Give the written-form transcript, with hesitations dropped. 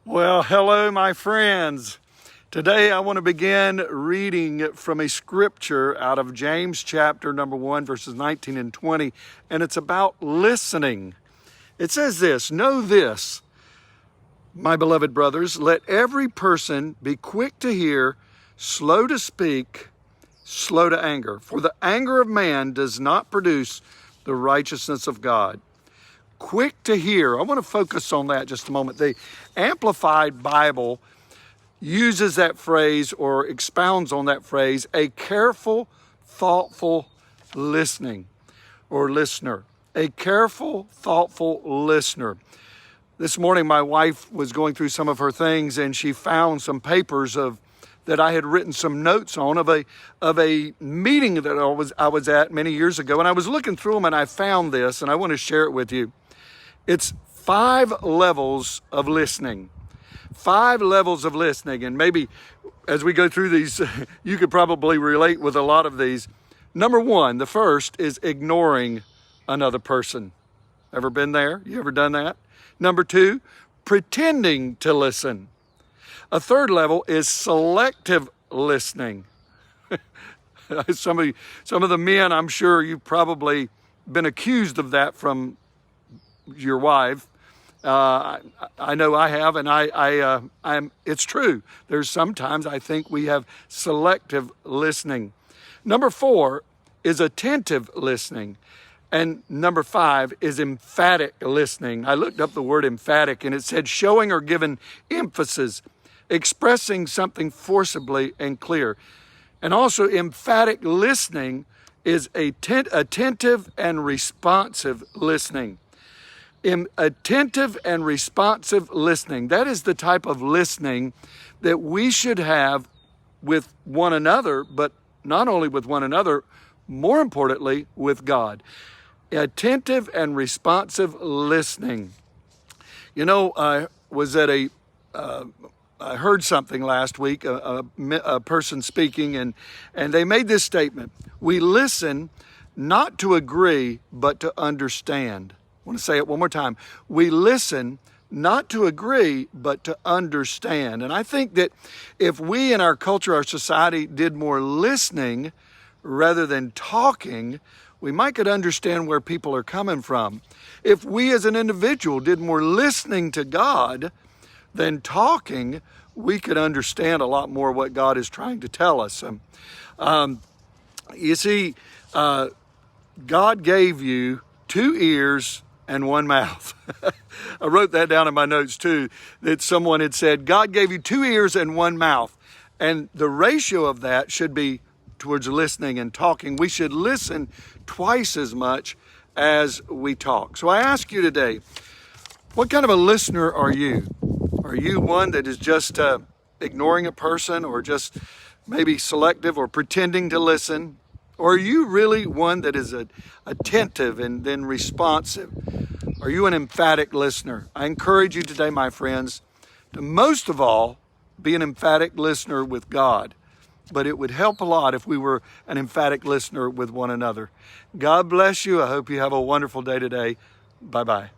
Well, hello, my friends. Today I want to begin reading from a scripture out of James chapter number 1, verses 19 and 20, and it's about listening. It says this, "Know this, my beloved brothers, let every person be quick to hear, slow to speak, slow to anger. For the anger of man does not produce the righteousness of God." Quick to hear. I want to focus on that just a moment. The Amplified Bible uses that phrase or expounds on that phrase, a careful, thoughtful listening or listener. A careful, thoughtful listener. This morning, my wife was going through some of her things and she found some papers that I had written some notes on of a meeting that I was at many years ago. And I was looking through them and I found this and I want to share it with you. It's 5 levels of listening. 5 levels of listening. And maybe as we go through these, you could probably relate with a lot of these. Number 1, the first is ignoring another person. Ever been there? You ever done that? Number 2, pretending to listen. A third level is selective listening. Some of the men, I'm sure you've probably been accused of that from your wife. I know I have, and it's true. There's sometimes I think we have selective listening. Number 4 is attentive listening. And number 5 is emphatic listening. I looked up the word emphatic and it said showing or giving emphasis, expressing something forcibly and clear. And also emphatic listening is attentive and responsive listening. Attentive and responsive listening. That is the type of listening that we should have with one another, but not only with one another, more importantly, with God. Attentive and responsive listening. You know, I heard something last week, a person speaking, and they made this statement. We listen not to agree, but to understand. I want to say it one more time. We listen not to agree, but to understand. And I think that if we in our culture, our society did more listening rather than talking, we might could understand where people are coming from. If we as an individual did more listening to God than talking, we could understand a lot more what God is trying to tell us. You see, God gave you 2 ears and 1 mouth. I wrote that down in my notes too, that someone had said, God gave you 2 ears and 1 mouth. And the ratio of that should be towards listening and talking. We should listen twice as much as we talk. So I ask you today, what kind of a listener are you? Are you one that is just ignoring a person or just maybe selective or pretending to listen? Or are you really one that is attentive and then responsive? Are you an emphatic listener? I encourage you today, my friends, to most of all, be an emphatic listener with God. But it would help a lot if we were an emphatic listener with one another. God bless you. I hope you have a wonderful day today. Bye-bye.